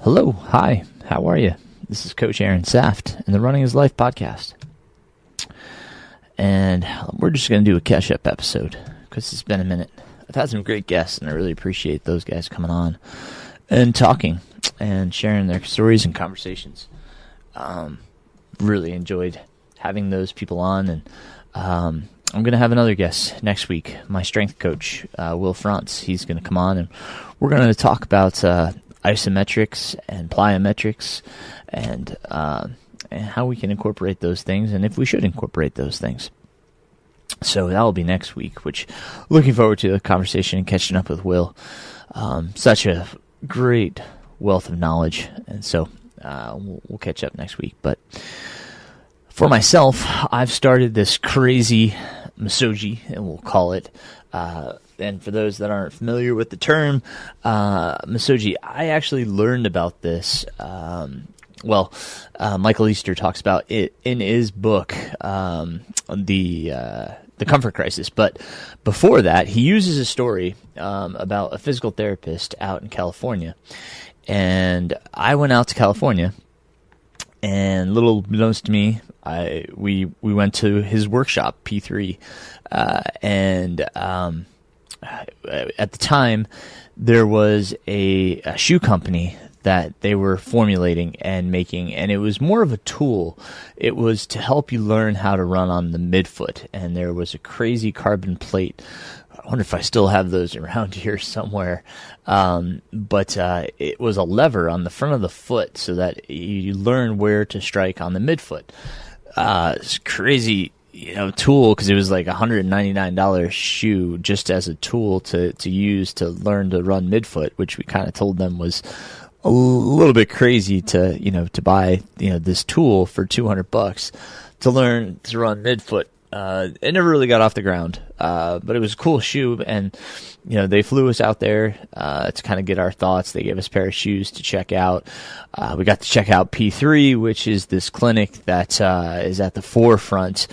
Hello, hi, how are you? This is Coach Aaron Saft in the Running His Life podcast. And we're just going to do a catch-up episode because it's been a minute. I've had some great guests, and I really appreciate those guys coming on and talking and sharing their stories and conversations. Really enjoyed having those people on, and I'm going to have another guest next week, my strength coach, Will Frantz. He's going to come on, and we're going to talk about isometrics and plyometrics and how we can incorporate those things and if we should incorporate those things. So that will be next week, which looking forward to the conversation and catching up with Will. Such a great wealth of knowledge, and so we'll catch up next week. But for myself, I've started this crazy Misogi, and we'll call it. And for those that aren't familiar with the term, Misogi, I actually learned about this. Michael Easter talks about it in his book, The Comfort Crisis. But before that, he uses a story about a physical therapist out in California. And I went out to California, and little beknownst to me, we went to his workshop, P3, and at the time, there was a shoe company that they were formulating and making, and it was more of a tool. It was to help you learn how to run on the midfoot, and there was a crazy carbon plate. I wonder if I still have those around here somewhere. But it was a lever on the front of the foot so that you learn where to strike on the midfoot. It's crazy, tool, because it was like $199 shoe just as a tool to use to learn to run midfoot, which we kind of told them was a little bit crazy to buy this tool for $200 to learn to run midfoot. It never really got off the ground, but it was a cool shoe, and they flew us out there to kind of get our thoughts. They gave us a pair of shoes to check out. We got to check out P3, which is this clinic that is at the forefront.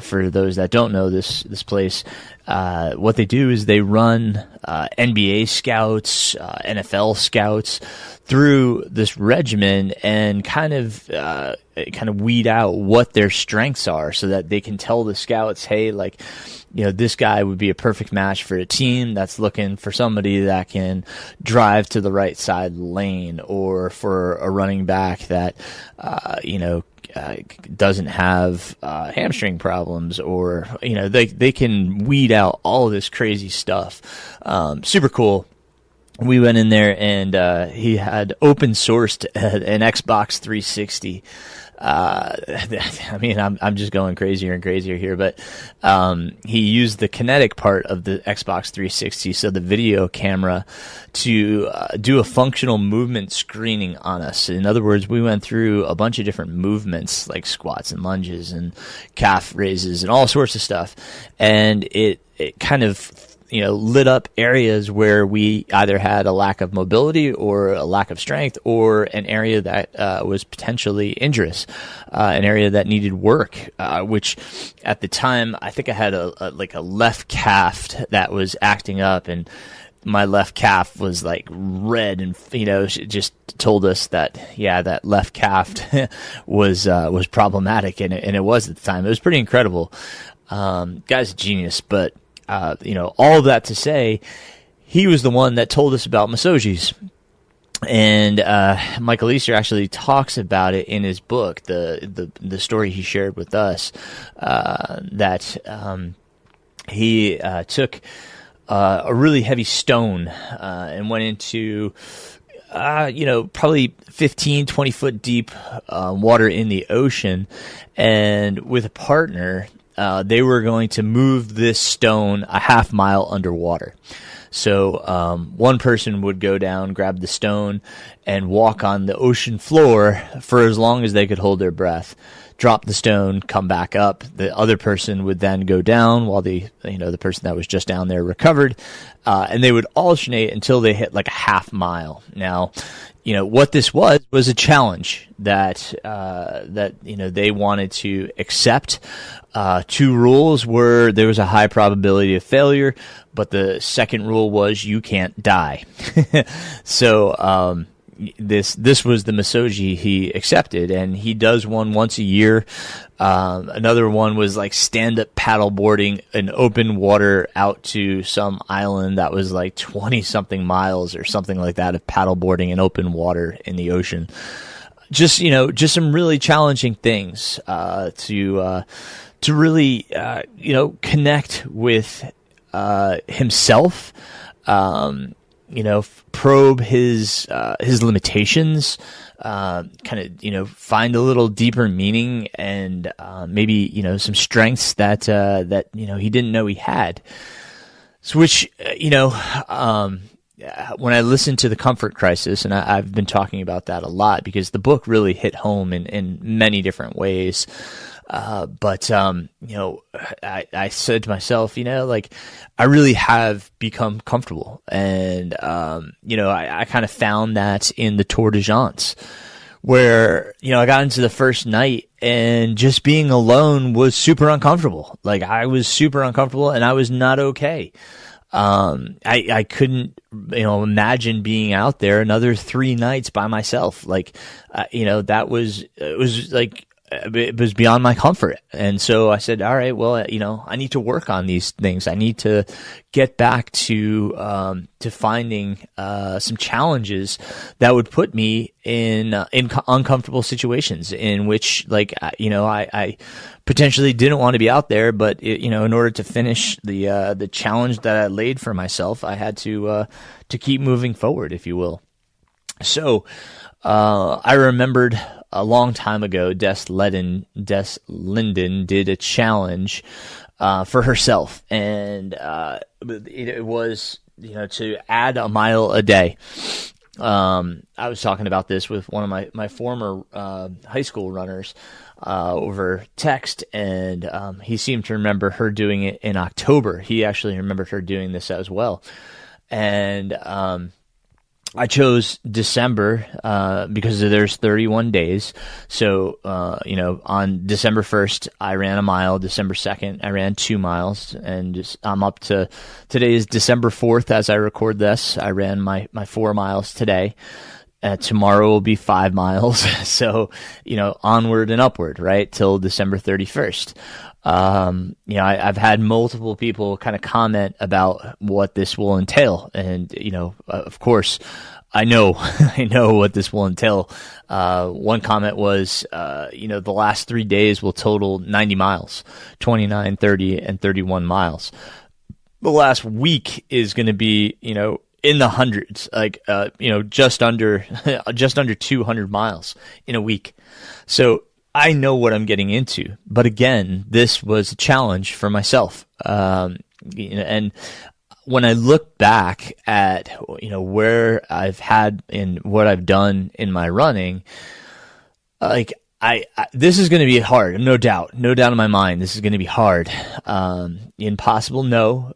For those that don't know this place, what they do is they run NBA scouts, NFL scouts through this regimen and kind of weed out what their strengths are so that they can tell the scouts, hey, this guy would be a perfect match for a team that's looking for somebody that can drive to the right side lane, or for a running back that, doesn't have hamstring problems, or they can weed out all of this crazy stuff. Super cool. We went in there, and he had open sourced an Xbox 360. I'm just going crazier and crazier here, but he used the kinetic part of the Xbox 360, so the video camera, to do a functional movement screening on us. In other words, we went through a bunch of different movements like squats and lunges and calf raises and all sorts of stuff, and it kind of lit up areas where we either had a lack of mobility or a lack of strength, or an area that was potentially injurious, an area that needed work, which at the time I think I had a left calf that was acting up, and my left calf was like red, and she just told us that that left calf was problematic, and it was at the time. It was pretty incredible. Guy's a genius, but all of that to say, he was the one that told us about Misogis. And Michael Easter actually talks about it in his book, the story he shared with us, that he took a really heavy stone and went into probably 15, 20 foot deep water in the ocean, and with a partner, they were going to move this stone a half mile underwater. So one person would go down, grab the stone, and walk on the ocean floor for as long as they could hold their breath. Drop the stone, come back up. The other person would then go down while the person that was just down there recovered, and they would alternate until they hit like a half mile. Now, what this was a challenge that they wanted to accept. Two rules were there was a high probability of failure, but the second rule was you can't die. So this was the Misogi he accepted, and he does one once a year. Another one was like stand-up paddle boarding in open water out to some island that was like 20-something miles or something like that of paddle boarding in open water in the ocean. Just some really challenging things to really connect with himself. Probe his limitations, find a little deeper meaning and maybe some strengths that he didn't know he had. So which when I listened to The Comfort Crisis, and I've been talking about that a lot because the book really hit home in many different ways. But I said to myself, I really have become comfortable. And, I kind of found that in the Tour de Gens where, I got into the first night and just being alone was super uncomfortable. Like I was super uncomfortable and I was not okay. I couldn't, imagine being out there another 3 nights by myself. Like, it was beyond my comfort. And so I said, all right, well, I need to work on these things. I need to get back to finding, some challenges that would put me in uncomfortable situations in which I potentially didn't want to be out there, but in order to finish the challenge that I laid for myself, I had to keep moving forward, if you will. So, I remembered a long time ago, Des Linden did a challenge for herself, and it was to add a mile a day. I was talking about this with one of my former high school runners over text, and he seemed to remember her doing it in October. He actually remembered her doing this as well, and I chose December because there's 31 days. So, on December 1st, I ran a mile. December 2nd, I ran 2 miles. And I'm up to, today is December 4th as I record this. I ran my 4 miles today. Tomorrow will be 5 miles. So, onward and upward, right? Till December 31st. I've had multiple people kind of comment about what this will entail. And, of course, I know what this will entail. One comment was, the last 3 days will total 90 miles, 29, 30, and 31 miles. The last week is going to be, in the hundreds, just under 200 miles in a week. So, I know what I'm getting into, but again, this was a challenge for myself. And when I look back at, where I've had and what I've done in my running, this is going to be hard. No doubt in my mind, this is going to be hard. Impossible? No.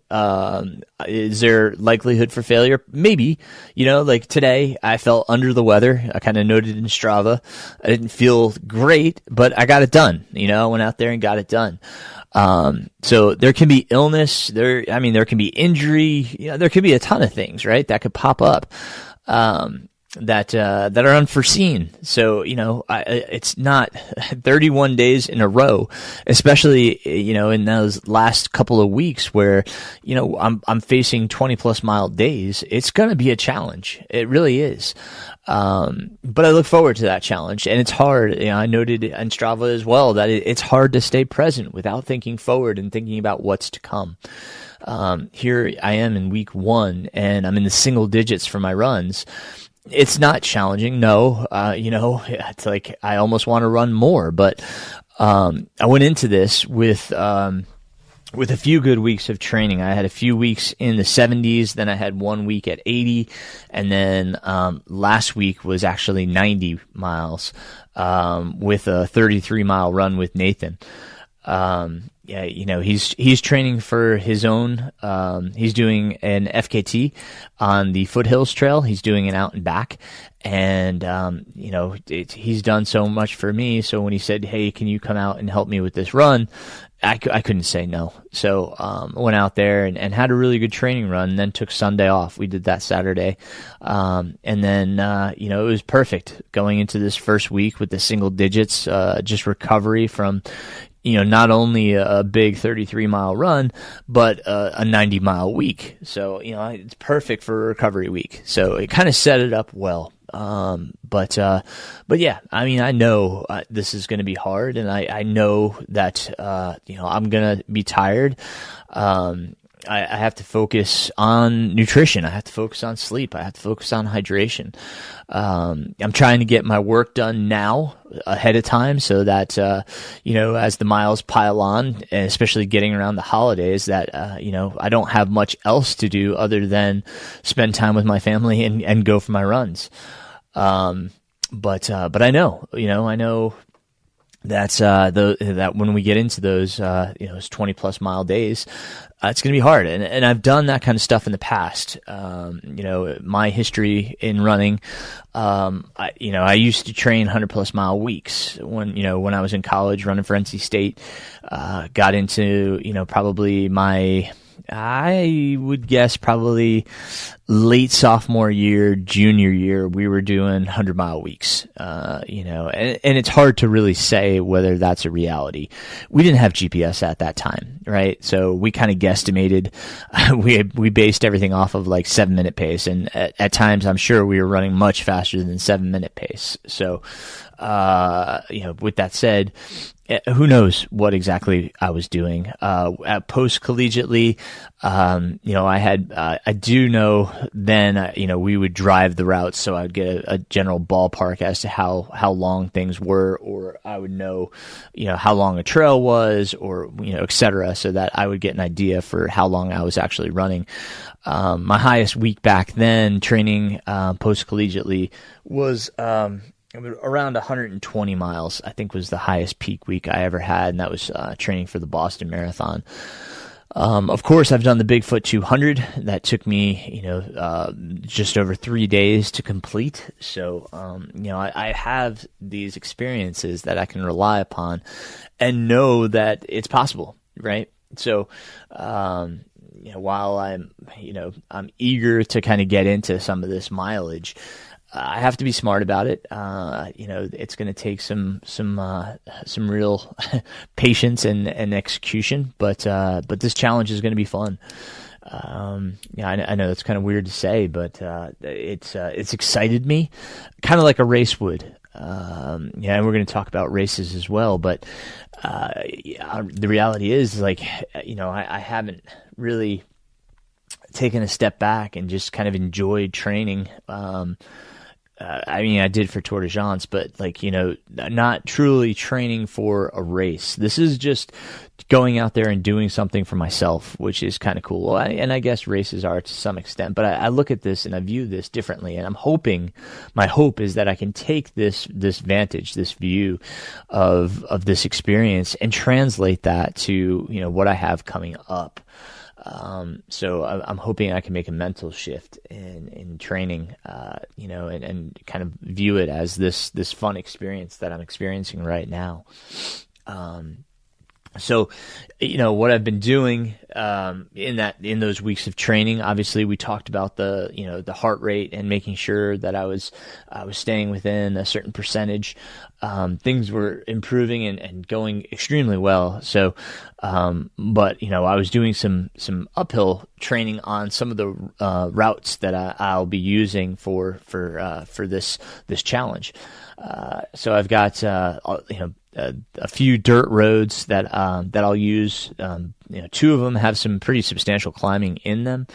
Is there likelihood for failure? Maybe. Today I felt under the weather. I kind of noted in Strava. I didn't feel great, but I got it done. I went out there and got it done. So there can be illness. There can be injury. There could be a ton of things, right? That could pop up. That are unforeseen. So, it's not 31 days in a row, especially, in those last couple of weeks where, I'm facing 20+ mile days. It's going to be a challenge. It really is. But I look forward to that challenge, and it's hard. I noted in Strava as well that it's hard to stay present without thinking forward and thinking about what's to come. Here I am in week 1 and I'm in the single digits for my runs. It's not challenging. No, it's like I almost want to run more, but I went into this with a few good weeks of training. I had a few weeks in the 70s, then I had 1 week at 80, and then last week was actually 90 miles with a 33-mile run with Nathan. Yeah, he's training for his own. He's doing an FKT on the Foothills Trail. He's doing an out and back, and he's done so much for me. So when he said, "Hey, can you come out and help me with this run?" I couldn't say no. So I went out there and had a really good training run, and then took Sunday off. We did that Saturday, and then it was perfect going into this first week with the single digits, just recovery from not only a big 33-mile run, but a 90-mile week. So, it's perfect for a recovery week. So it kind of set it up well. But yeah, I mean, I know this is going to be hard, and I know that, I'm going to be tired. I have to focus on nutrition. I have to focus on sleep. I have to focus on hydration. I'm trying to get my work done now ahead of time so that, as the miles pile on, and especially getting around the holidays, that, I don't have much else to do other than spend time with my family and go for my runs. But I know that when we get into those 20 plus mile days, it's going to be hard. And I've done that kind of stuff in the past. My history in running, I used to train 100 plus mile weeks when I was in college running for NC State, got into, probably I would guess probably late sophomore year, junior year, we were doing 100-mile weeks, and it's hard to really say whether that's a reality. We didn't have GPS at that time, right? So we kind of guesstimated. We based everything off of like 7-minute pace, and at times I'm sure we were running much faster than 7-minute pace. So, with that said, who knows what exactly I was doing. Post collegiately, I do know then, we would drive the routes, so I'd get a general ballpark as to how long things were, or I would know, how long a trail was, or, et cetera, so that I would get an idea for how long I was actually running. My highest week back then, training, post collegiately, was, around 120 miles, I think, was the highest peak week I ever had, and that was training for the Boston Marathon. Of course, I've done the Bigfoot 200. That took me, just over 3 days to complete. So, I have these experiences that I can rely upon and know that it's possible, right? So, while I'm eager to kind of get into some of this mileage, I have to be smart about it. It's going to take some real patience and execution, but this challenge is going to be fun. I know it's kind of weird to say, but it's excited me, kind of like a race would. And we're going to talk about races as well, but the reality is, I haven't really taken a step back and just kind of enjoyed training. I did for Tour de France, but not truly training for a race. This is just going out there and doing something for myself, which is kind of cool. And I guess races are to some extent, but I look at this and I view this differently. And my hope is that I can take this vantage, this view of this experience and translate that to, what I have coming up. So I'm hoping I can make a mental shift in training, and kind of view it as this fun experience that I'm experiencing right now. So, what I've been doing, in those weeks of training, obviously we talked about the heart rate and making sure that I was staying within a certain percentage. Things were improving and going extremely well. So, but I was doing some uphill training on some of the routes that I'll be using for this challenge. So I've got a few dirt roads that I'll use. 2 of them have some pretty substantial climbing in them.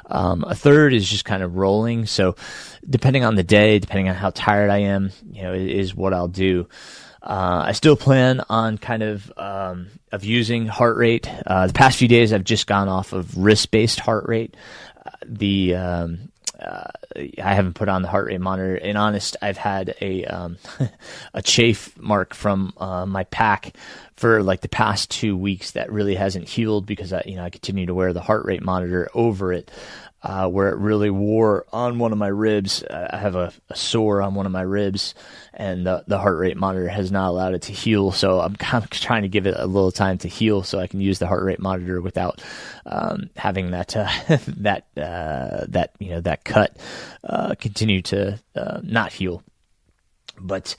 A third is just kind of rolling. So depending on the day, depending on how tired I am, is what I'll do. I still plan on kind of using heart rate. The past few days I've just gone off of wrist-based heart rate. The I haven't put on the heart rate monitor. And honest, I've had a a chafe mark from my pack for like the past 2 weeks that really hasn't healed because I continue to wear the heart rate monitor over it. Where it really wore on one of my ribs. I have a sore on one of my ribs, and the heart rate monitor has not allowed it to heal. So I'm kind of trying to give it a little time to heal, so I can use the heart rate monitor without having that that cut continue to not heal. But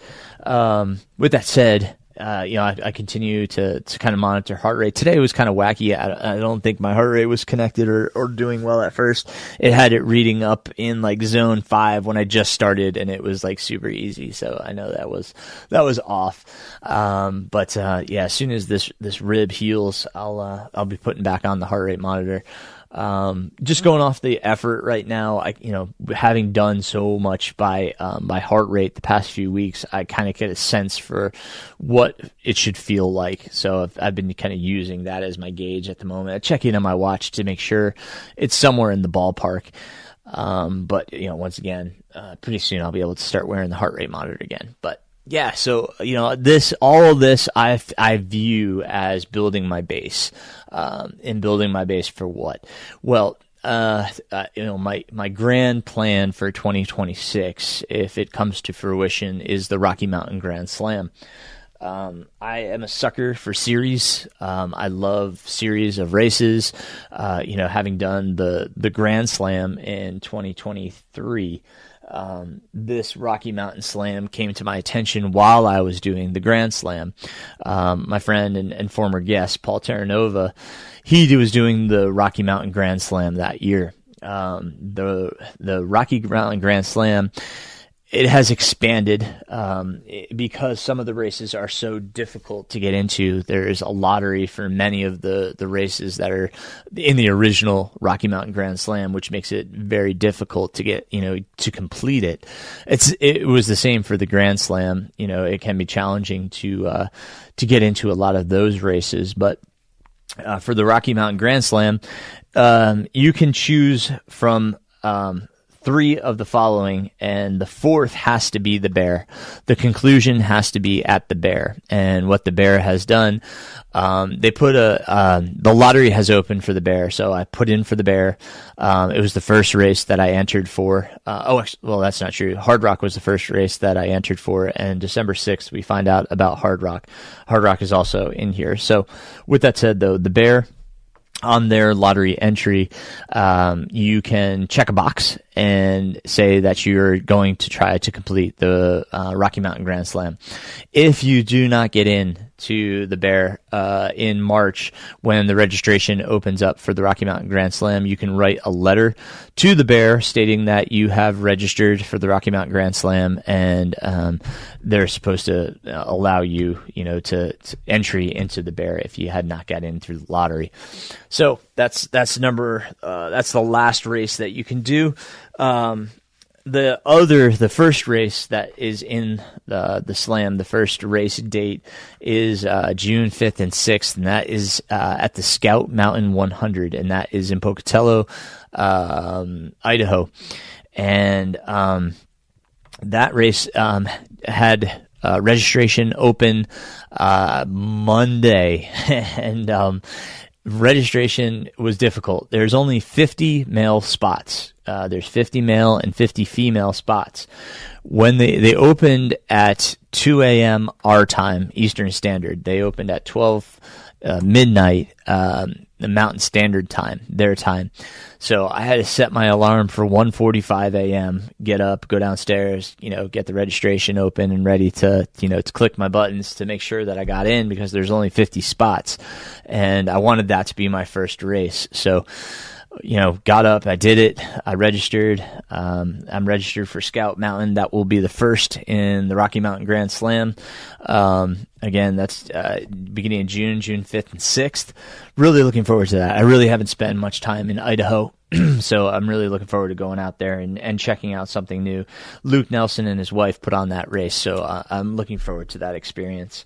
with that said, I continue to kind of monitor heart rate. Today was kind of wacky. I don't think my heart rate was connected or doing well at first. It had it reading up in like zone 5 when I just started, and it was like super easy. So I know that was off. But as soon as this rib heals, I'll be putting back on the heart rate monitor. Just going off the effort right now, having done so much by heart rate the past few weeks, I kind of get a sense for what it should feel like. So I've been kind of using that as my gauge at the moment. I check in on my watch to make sure it's somewhere in the ballpark. But once again, pretty soon I'll be able to start wearing the heart rate monitor again. But yeah, so all of this I view as building my base, and building my base for what? Well, my grand plan for 2026, if it comes to fruition, is the Rocky Mountain Grand Slam. I am a sucker for series. I love series of races. Having done the Grand Slam in 2023. This Rocky Mountain Slam came to my attention while I was doing the Grand Slam. My friend and former guest, Paul Terranova, he was doing the Rocky Mountain Grand Slam that year. The Rocky Mountain Grand Slam, it has expanded because some of the races are so difficult to get into. There's a lottery for many of the races that are in the original Rocky Mountain Grand Slam, which makes it very difficult to get, to complete it. It was the same for the Grand Slam. It can be challenging to get into a lot of those races, but for the Rocky Mountain Grand Slam, you can choose from 3 of the following, and the 4th has to be the bear. The conclusion has to be at the bear. And what the bear has done, they put the lottery has opened for the bear, so I put in for the bear. It was the first race that I entered for. That's not true. Hard Rock was the first race that I entered for, and December 6th, we find out about Hard Rock. Hard Rock is also in here. So with that said, though, the bear, on their lottery entry, you can check a box and say that you're going to try to complete the Rocky Mountain Grand Slam. If you do not get in to the bear in March, when the registration opens up for the Rocky Mountain Grand Slam, you can write a letter to the bear stating that you have registered for the Rocky Mountain Grand Slam, and they're supposed to allow you, to entry into the bear if you had not got in through the lottery. So that's the last race that you can do. The first race that is in the slam, the first race date is June 5th and 6th, and that is at the Scout Mountain 100, and that is in Pocatello, Idaho. And that race had registration open Monday, and registration was difficult. There's only 50 male spots. There's 50 male and 50 female spots. When they opened at 2 a.m. our time, Eastern Standard, they opened at 12 midnight, the Mountain Standard Time, their time. So I had to set my alarm for 1:45 a.m., get up, go downstairs, get the registration open and ready to click my buttons to make sure that I got in, because there's only 50 spots. And I wanted that to be my first race. So, got up, I did it, I registered. I'm registered for Scout Mountain. That will be the first in the Rocky Mountain Grand Slam. Again, that's beginning of June 5th and 6th. Really looking forward to that. I really haven't spent much time in Idaho, so I'm really looking forward to going out there and checking out something new. Luke Nelson and his wife put on that race, so I'm looking forward to that experience.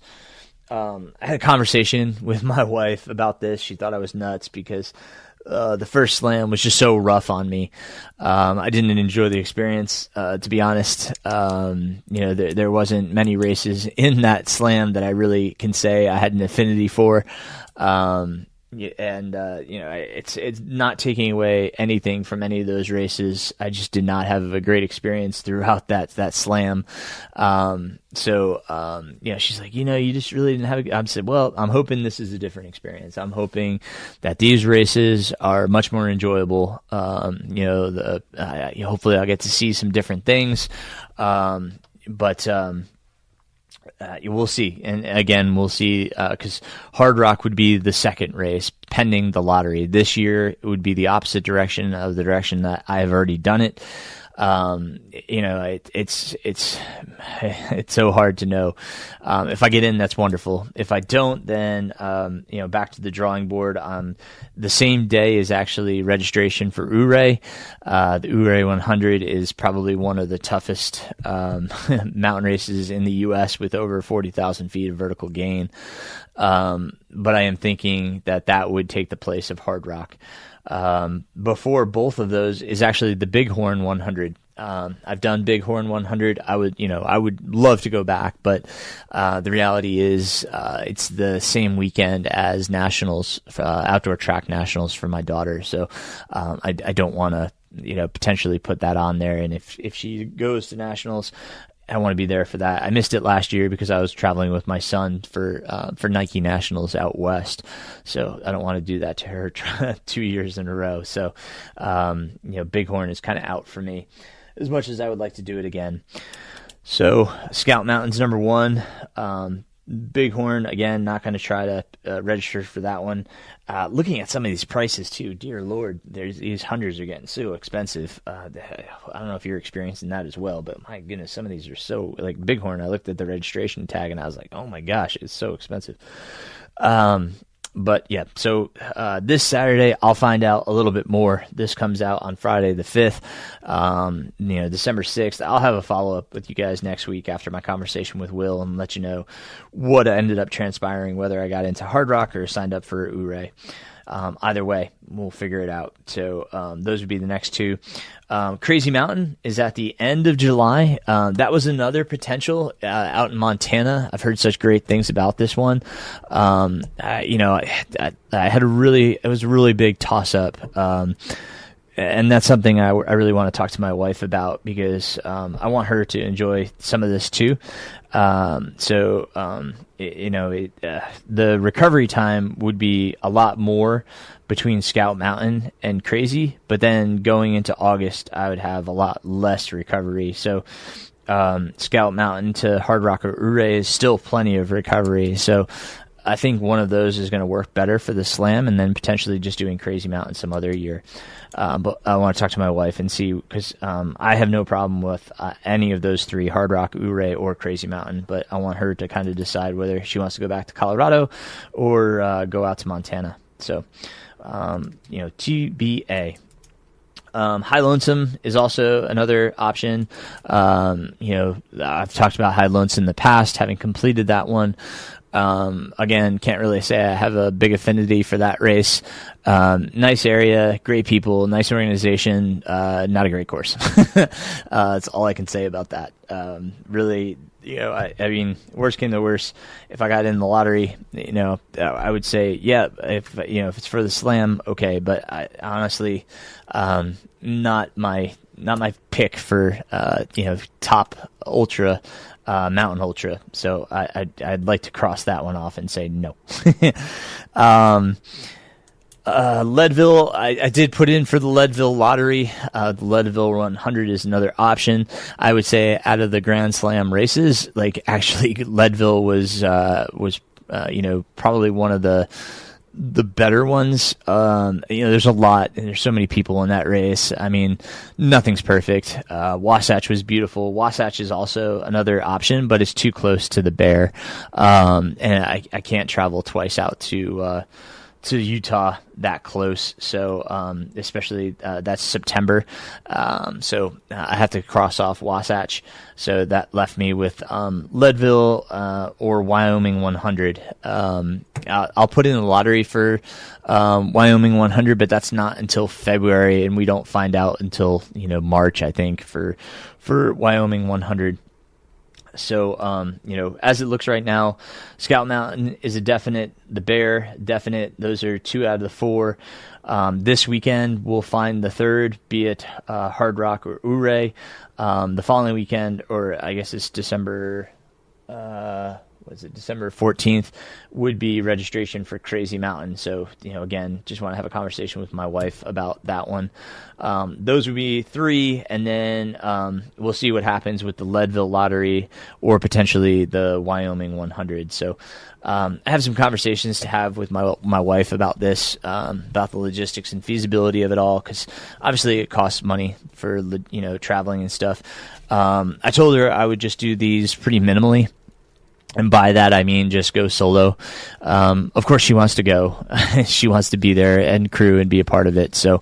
I had a conversation with my wife about this. She thought I was nuts because the first slam was just so rough on me. I didn't enjoy the experience, to be honest. There wasn't many races in that slam that I really can say I had an affinity for. It's not taking away anything from any of those races. I just did not have a great experience throughout that slam. She's like, you just really didn't have I said, well, I'm hoping this is a different experience. I'm hoping that these races are much more enjoyable. Hopefully I'll get to see some different things. We'll see. And again, we'll see, because Hard Rock would be the second race pending the lottery. This year, it would be the opposite direction of the direction that I have already done it. It's so hard to know. If I get in, that's wonderful. If I don't, then, back to the drawing board. The same day is actually registration for Ouray. The Ouray 100 is probably one of the toughest, mountain races in the U.S. with over 40,000 feet of vertical gain. But I am thinking that would take the place of Hard Rock. Before both of those is actually the Bighorn 100. I've done Bighorn 100. I would love to go back, but the reality is it's the same weekend as nationals, outdoor track nationals for my daughter. So I don't want to potentially put that on there. And if she goes to nationals, I want to be there for that. I missed it last year because I was traveling with my son for Nike Nationals out west. So I don't want to do that to her 2 years in a row. So, Bighorn is kind of out for me as much as I would like to do it again. So Scout Mountain's number one. Bighorn, again, not going to try to register for that one. Looking at some of these prices too, dear Lord, these hundreds are getting so expensive. I don't know if you're experiencing that as well, but my goodness, some of these are so, like Bighorn, I looked at the registration tag and I was like, oh my gosh, it's so expensive. But yeah, so this Saturday I'll find out a little bit more. This comes out on Friday the 5th. December 6th. I'll have a follow-up with you guys next week after my conversation with Will and let you know what ended up transpiring, whether I got into Hard Rock or signed up for Ouray. Either way, we'll figure it out. So those would be the next two. Crazy Mountain is at the end of July. That was another potential out in Montana. I've heard such great things about this one. I had it was a really big toss-up. And that's something I really want to talk to my wife about because I want her to enjoy some of this too. The recovery time would be a lot more between Scout Mountain and Crazy, but then going into August, I would have a lot less recovery. So Scout Mountain to Hard Rock or Ouray is still plenty of recovery. So I think one of those is going to work better for the slam and then potentially just doing Crazy Mountain some other year. But I want to talk to my wife and see, because I have no problem with any of those three, Hard Rock, Ouray, or Crazy Mountain, but I want her to kind of decide whether she wants to go back to Colorado or go out to Montana. So, TBA. High Lonesome is also another option. I've talked about High Lonesome in the past, having completed that one. Again, can't really say I have a big affinity for that race. Nice area, great people, nice organization, not a great course. That's all I can say about that. Really, I mean, worst came to worst, if I got in the lottery, I would say, yeah, if it's for the slam, okay, but I honestly, not my pick for, top ultra, mountain ultra. So I'd like to cross that one off and say no. Leadville, I did put in for the Leadville lottery. The Leadville 100 is another option. I would say out of the Grand Slam races, like actually Leadville was probably one of the better ones. There's a lot and there's so many people in that race. I mean, nothing's perfect. Wasatch was beautiful. Wasatch is also another option, but it's too close to the Bear. And I can't travel twice out to to Utah that close. So, especially, that's September. So I have to cross off Wasatch. So that left me with, Leadville, or Wyoming 100. I'll put in the lottery for, Wyoming 100, but that's not until February, and we don't find out until, March, I think, for Wyoming 100. So, as it looks right now, Scout Mountain is a definite. The Bear, definite. Those are 2 out of the 4. This weekend, we'll find the third, be it Hard Rock or Ouray. The following weekend, or I guess it's December 14th, would be registration for Crazy Mountain. So, again, just want to have a conversation with my wife about that one. Those would be 3, and then we'll see what happens with the Leadville lottery or potentially the Wyoming 100. So I have some conversations to have with my wife about this, about the logistics and feasibility of it all, because obviously it costs money for traveling and stuff. I told her I would just do these pretty minimally. And by that, I mean just go solo. Of course, she wants to go. She wants to be there and crew and be a part of it. So,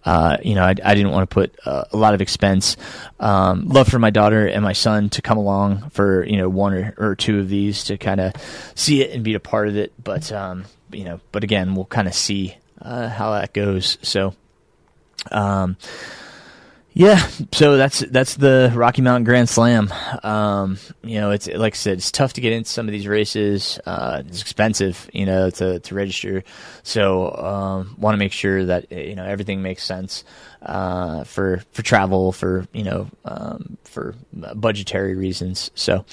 I didn't want to put a lot of expense. Love for my daughter and my son to come along for, 1 or 2 of these to kind of see it and be a part of it. But, but again, we'll kind of see how that goes. So, yeah, so that's the Rocky Mountain Grand Slam. It's like I said, it's tough to get into some of these races. It's expensive, to register. So, want to make sure that everything makes sense for travel, for budgetary reasons. So,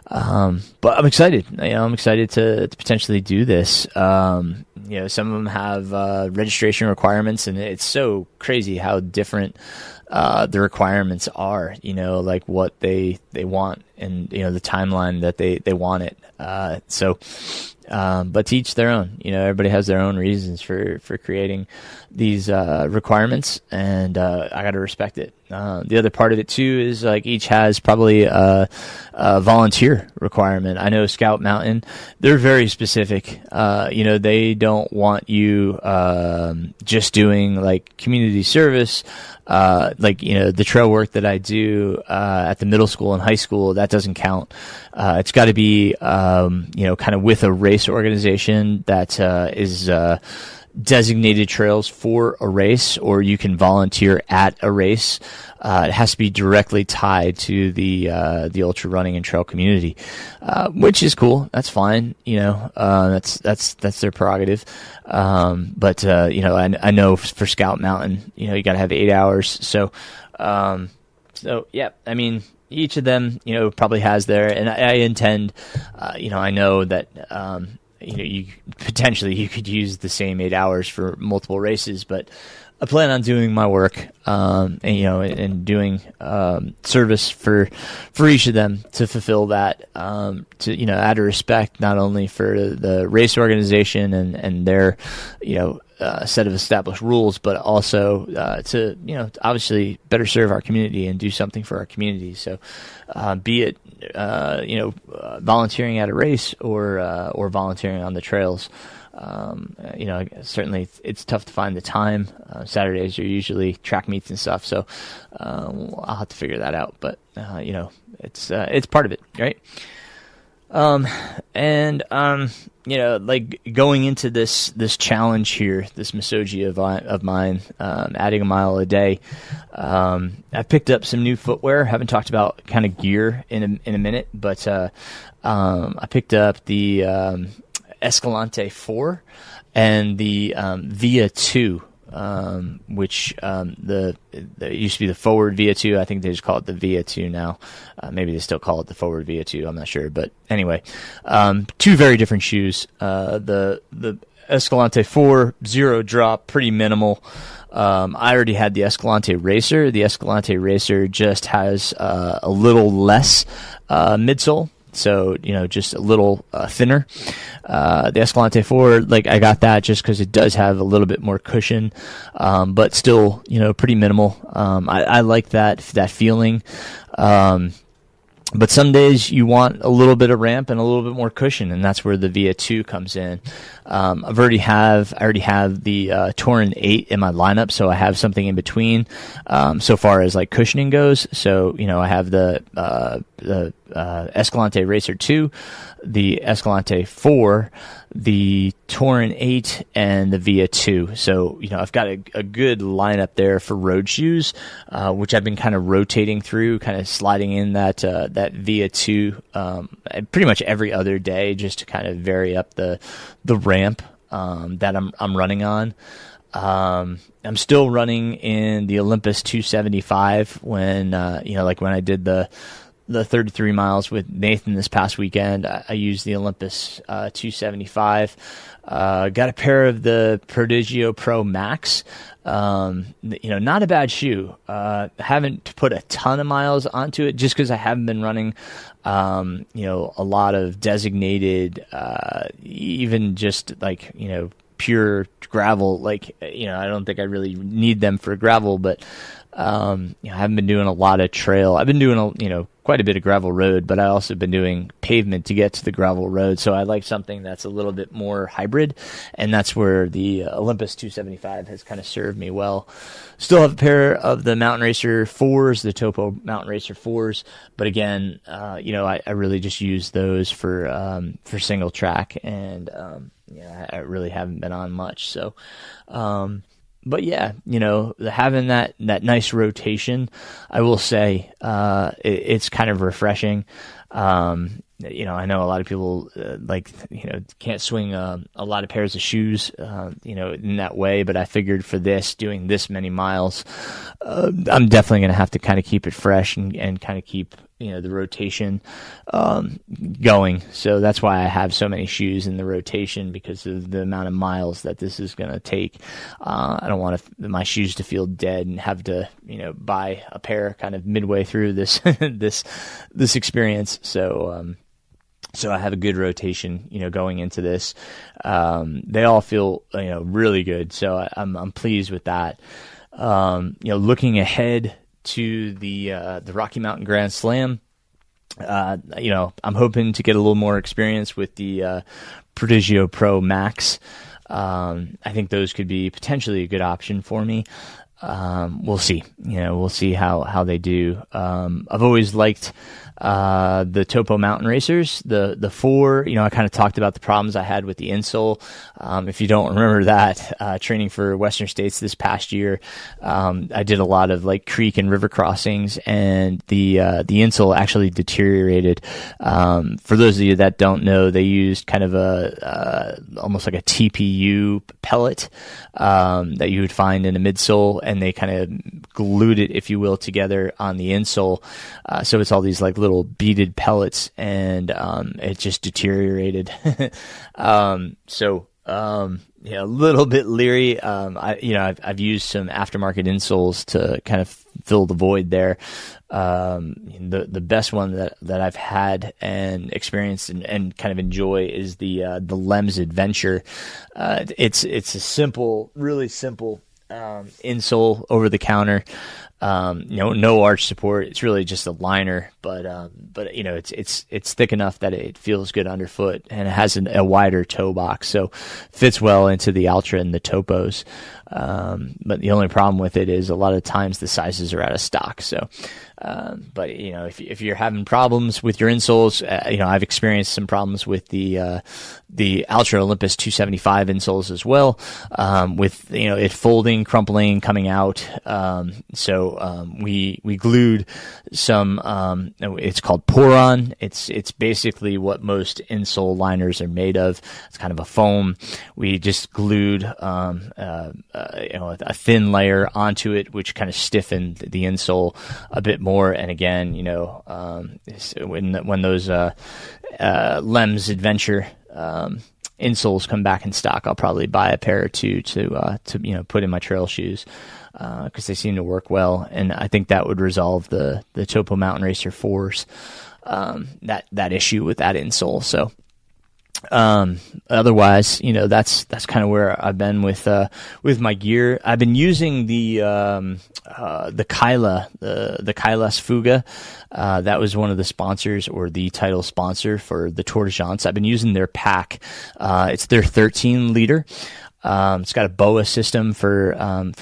but I'm excited. I'm excited to potentially do this. Some of them have registration requirements, and it's so crazy how different the requirements are, like what they want, and the timeline that they want it. But to each their own. Everybody has their own reasons for creating these requirements, and I got to respect it. The other part of it too is like each has probably a volunteer requirement. I know Scout Mountain, they're very specific. They don't want you just doing like community service. The trail work that I do at the middle school and high school, that doesn't count. It's got to be kind of with a race organization that is designated trails for a race, or you can volunteer at a race. It has to be directly tied to the ultra running and trail community, which is cool. That's fine. That's their prerogative. But I know for Scout Mountain, you got to have 8 hours. So yeah, I mean, each of them, probably has their, and I intend, I know that, you could use the same 8 hours for multiple races, but I plan on doing my work, and doing service for each of them to fulfill that, out of respect not only for the race organization and their set of established rules, but also to obviously better serve our community and do something for our community. So be it volunteering at a race or volunteering on the trails. Certainly it's tough to find the time. Saturdays are usually track meets and stuff, so I'll have to figure that out. But it's part of it, right? Like going into this challenge here, this Misogi of mine, adding a mile a day. I picked up some new footwear. Haven't talked about kind of gear in a minute, but I picked up the Escalante 4 and the Via 2, which the used to be the Forward Via 2. I think they just call it the Via 2 now. Maybe they still call it the Forward Via 2. I'm not sure, but anyway, 2 very different shoes. The Escalante 4, 0 drop, pretty minimal. I already had the Escalante Racer. The Escalante Racer just has a little less midsole. So, just a little thinner. The Escalante 4, I got that just because it does have a little bit more cushion, but still, pretty minimal. I like that feeling. But some days you want a little bit of ramp and a little bit more cushion, and that's where the Via 2 comes in. I already have the Torin 8 in my lineup, so I have something in between so far as like cushioning goes. So I have the Escalante Racer 2, the Escalante 4, the Torin 8, and the Via 2. So, I've got a good lineup there for road shoes, which I've been kind of rotating through, kind of sliding in that Via 2 pretty much every other day, just to kind of vary up the ramp that I'm running on. I'm still running in the Olympus 275 when when I did the 33 miles with Nathan this past weekend. I used the Olympus 275. Got a pair of the Prodigio Pro Max. Not a bad shoe. Haven't put a ton of miles onto it just because I haven't been running, a lot of designated, even just like, pure gravel. I don't think I really need them for gravel, but I haven't been doing a lot of trail. I've been doing quite a bit of gravel road, but I also been doing pavement to get to the gravel road. So I like something that's a little bit more hybrid, and that's where the Olympus 275 has kind of served me well. Still have a pair of the Mountain Racer 4s, the Topo Mountain Racer 4s, but again, I really just use those for single track, and I really haven't been on much. So, but yeah, having that nice rotation, I will say, it's kind of refreshing. I know a lot of people can't swing a lot of pairs of shoes, in that way. But I figured for doing this many miles, I'm definitely going to have to kind of keep it fresh and kind of keep the rotation going. So that's why I have so many shoes in the rotation, because of the amount of miles that this is going to take. I don't want my shoes to feel dead and have to buy a pair kind of midway through this this experience. So I have a good rotation, going into this. They all feel, really good. So I'm pleased with that. Looking ahead to the Rocky Mountain Grand Slam, I'm hoping to get a little more experience with the Prodigio Pro Max. I think those could be potentially a good option for me. We'll see. We'll see how they do. I've always liked the Topo Mountain Racers, the 4. I kind of talked about the problems I had with the insole. If you don't remember that, training for Western States this past year, I did a lot of like creek and river crossings, and the insole actually deteriorated. For those of you that don't know, they used kind of almost like a TPU pellet that you would find in a midsole, and they kind of glued it, if you will, together on the insole. So it's all these like little beaded pellets, and it just deteriorated. A little bit leery. I've used some aftermarket insoles to kind of fill the void there. The best one that I've had and experienced and kind of enjoy is the Lems Adventure. It's a simple, really simple insole over the counter. No arch support. It's really just a liner, but it's thick enough that it feels good underfoot, and it has a wider toe box, so fits well into the Ultra and the Topos. But the only problem with it is a lot of times the sizes are out of stock. So, but if you're having problems with your insoles, I've experienced some problems with the Ultra Olympus 275 insoles as well, with it folding, crumpling, coming out. So we glued some. It's called Poron. It's basically what most insole liners are made of. It's kind of a foam. We just glued a thin layer onto it, which kind of stiffened the insole a bit more. And again, when those Lems Adventure insoles come back in stock, I'll probably buy a pair or two to put in my trail shoes, because they seem to work well, and I think that would resolve the Topo Mountain Racer 4s, that issue with that insole. So Otherwise, that's kind of where I've been with my gear. I've been using the Kyla, the Kylas Fuga. That was one of the sponsors, or the title sponsor for the Tour de France. I've been using their pack. It's their 13 liter. It's got a BOA system for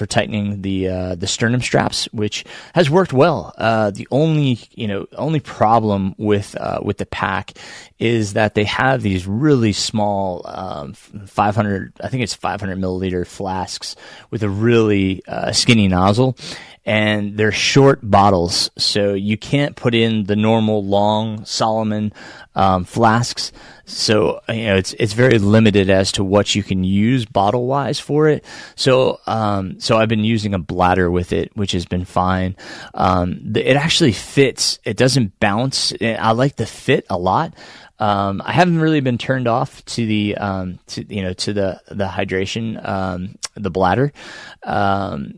tightening the sternum straps, which has worked well. The only problem with the pack is that they have these really small 500 milliliter flasks with a really skinny nozzle. And they're short bottles, so you can't put in the normal long Solomon flasks. So it's very limited as to what you can use bottle wise for it. So I've been using a bladder with it, which has been fine. It actually fits. It doesn't bounce. I like the fit a lot. I haven't really been turned off to the hydration, the bladder.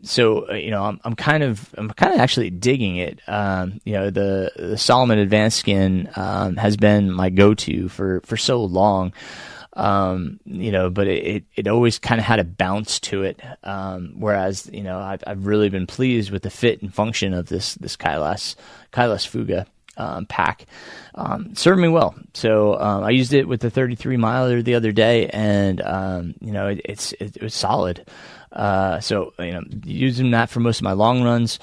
So I'm kind of actually digging it. The Solomon Advanced Skin has been my go-to for so long. But it always kind of had a bounce to it. Whereas, I've really been pleased with the fit and function of this Kylas Fuga pack. Served me well. So I used it with the 33 miler the other day, and it was solid. So using that for most of my long runs.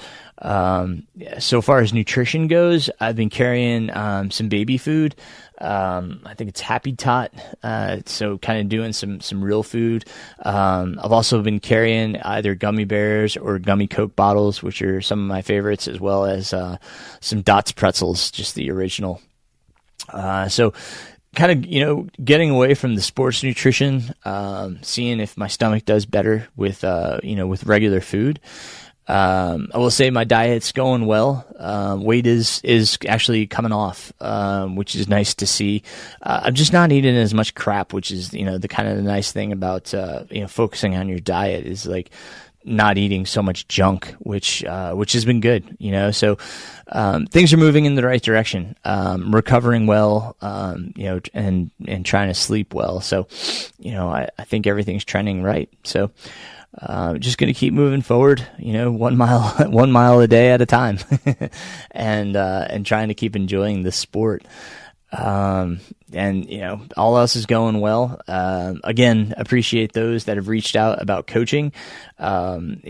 So far as nutrition goes, I've been carrying some baby food. I think it's Happy Tot. So kind of doing some real food. I've also been carrying either gummy bears or gummy Coke bottles, which are some of my favorites, as well as some Dots pretzels, just the original. So kind of, getting away from the sports nutrition, seeing if my stomach does better with regular food. I will say my diet's going well. Weight is actually coming off, which is nice to see. I'm just not eating as much crap, which is, the kind of the nice thing about, focusing on your diet is like not eating so much junk, which has been good, so, things are moving in the right direction. Recovering well, and trying to sleep well. So, I think everything's trending right. So, just going to keep moving forward, 1 mile a day at a time, and trying to keep enjoying the sport. All else is going well. Again, appreciate those that have reached out about coaching. I'm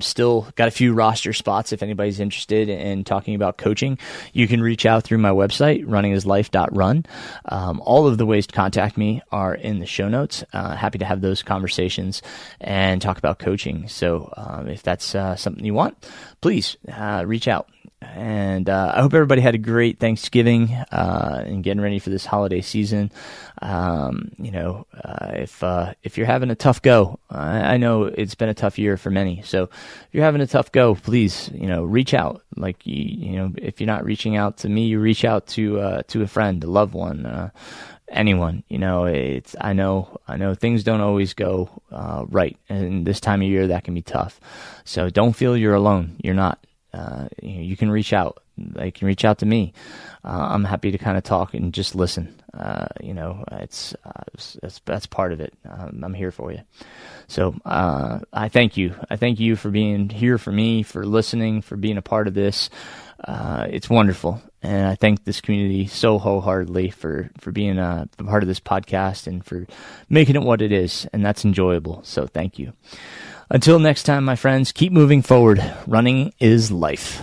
still got a few roster spots. If anybody's interested in talking about coaching, you can reach out through my website, runningislife.run. All of the ways to contact me are in the show notes. Happy to have those conversations and talk about coaching. So, if that's something you want, please, reach out. And I hope everybody had a great Thanksgiving and getting ready for this holiday season. If you're having a tough go, I know it's been a tough year for many. So if you're having a tough go, please, reach out. Like, if you're not reaching out to me, you reach out to a friend, a loved one, anyone. I know things don't always go right, and this time of year that can be tough. So don't feel you're alone. You're not. You can reach out. They can reach out to me. I'm happy to kind of talk and just listen. That's part of it. I'm here for you. So I thank you. I thank you for being here for me, for listening, for being a part of this. It's wonderful. And I thank this community so wholeheartedly for being a part of this podcast and for making it what it is. And that's enjoyable. So thank you. Until next time, my friends, keep moving forward. Running is life.